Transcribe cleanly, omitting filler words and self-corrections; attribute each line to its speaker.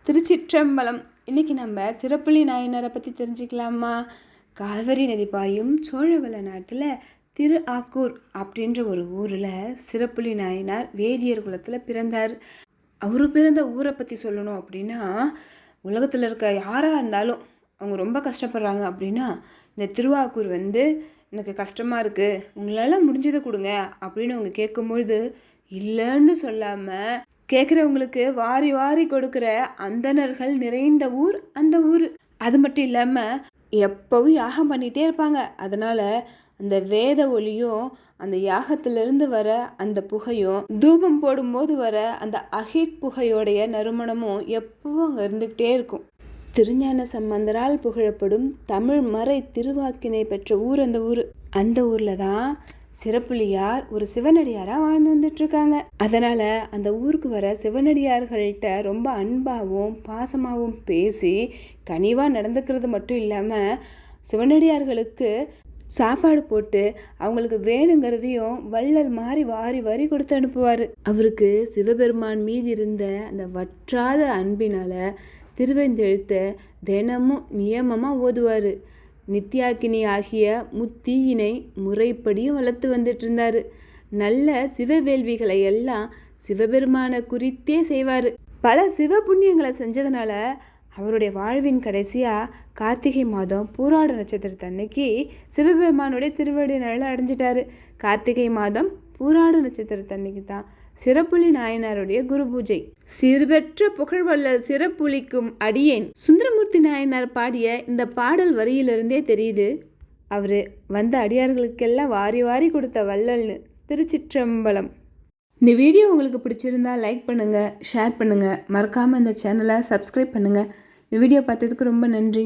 Speaker 1: திருச்சிற்றம்பலம். இன்றைக்கி நம்ம சிறப்புலி நாயனாரை பற்றி தெரிஞ்சுக்கலாமா? காவிரி நதி பாயும் சோழவள நாட்டில் திரு ஆக்கூர் அப்படின்ற ஒரு ஊரில் சிறப்புலி நாயனார் வேதியர் குலத்தில் பிறந்தார். அவர் பிறந்த ஊரை பற்றி சொல்லணும் அப்படின்னா, உலகத்தில் இருக்க யாராக இருந்தாலும் அவங்க ரொம்ப கஷ்டப்படுறாங்க அப்படின்னா, இந்த திருவாக்கூர் எனக்கு கஷ்டமாக இருக்குது, உங்களால் முடிஞ்சதை கொடுங்க அப்படின்னு அவங்க கேட்கும்பொழுது இல்லைன்னு சொல்லாமல் கேட்குறவங்களுக்கு வாரி வாரி கொடுக்குற அந்தணர்கள் நிறைந்த ஊர் அந்த ஊர். அது மட்டும் இல்லாமல் எப்பவும் யாகம் பண்ணிகிட்டே இருப்பாங்க. அதனால் அந்த வேத ஒளியும் அந்த யாகத்திலிருந்து வர அந்த புகையும் தூபம் போடும்போது வர அந்த அகிட் புகையோடைய நறுமணமும் எப்பவும் அங்கே இருந்துக்கிட்டே இருக்கும். திருஞான சம்பந்தரால் புகழப்படும் தமிழ் மறை திருவாக்கினை பெற்ற ஊர் அந்த ஊர். அந்த ஊரில் தான் சிறப்புலியார் ஒரு சிவனடியாராக வாழ்ந்து வந்துட்டுருக்காங்க. அதனால் அந்த ஊருக்கு வர சிவனடியார்கள்ட்ட ரொம்ப அன்பாகவும் பாசமாகவும் பேசி கனிவாக நடந்துக்கிறது மட்டும் இல்லாமல் சிவனடியார்களுக்கு சாப்பாடு போட்டு அவங்களுக்கு வேணுங்கிறதையும் வள்ளல் மாதிரி வாரி வாரி கொடுத்து அனுப்புவார். அவருக்கு சிவபெருமான் மீது இருந்த அந்த வற்றாத அன்பினால் திருவெந்தெழுத்தை தினமும் நியமமாக ஓதுவார். நித்யாக்கினி ஆகிய முத்தீயினை முறைப்படியும் வளர்த்து வந்துட்டு இருந்தார். நல்ல சிவவேள்விகளை எல்லாம் சிவபெருமானை குறித்தே செய்வார். பல சிவ புண்ணியங்களை செஞ்சதுனால அவருடைய வாழ்வின் கடைசியாக கார்த்திகை மாதம் பூராட நட்சத்திரத்தன்னைக்கு சிவபெருமானுடைய திருவடி நிழலை அடைஞ்சிட்டாரு. கார்த்திகை மாதம் பூராட நட்சத்திரத்தன்னைக்கு தான் சிறப்புலி நாயனாருடைய குரு பூஜை. சிறுபெற்ற புகழ்வள்ளல் சிறப்புலிக்கும் அடியேன் சுந்தரமூர்த்தி நாயனார் பாடிய இந்த பாடல் வரியிலிருந்தே தெரியுது அவர் வந்த அடியார்களுக்கெல்லாம் வாரி வாரி கொடுத்த வள்ளல்னு. திருச்சிற்றம்பலம். இந்த வீடியோ உங்களுக்கு பிடிச்சிருந்தா லைக் பண்ணுங்கள், ஷேர் பண்ணுங்கள், மறக்காமல் இந்த சேனலை சப்ஸ்கிரைப் பண்ணுங்கள். இந்த வீடியோ பார்த்ததுக்கு ரொம்ப நன்றி.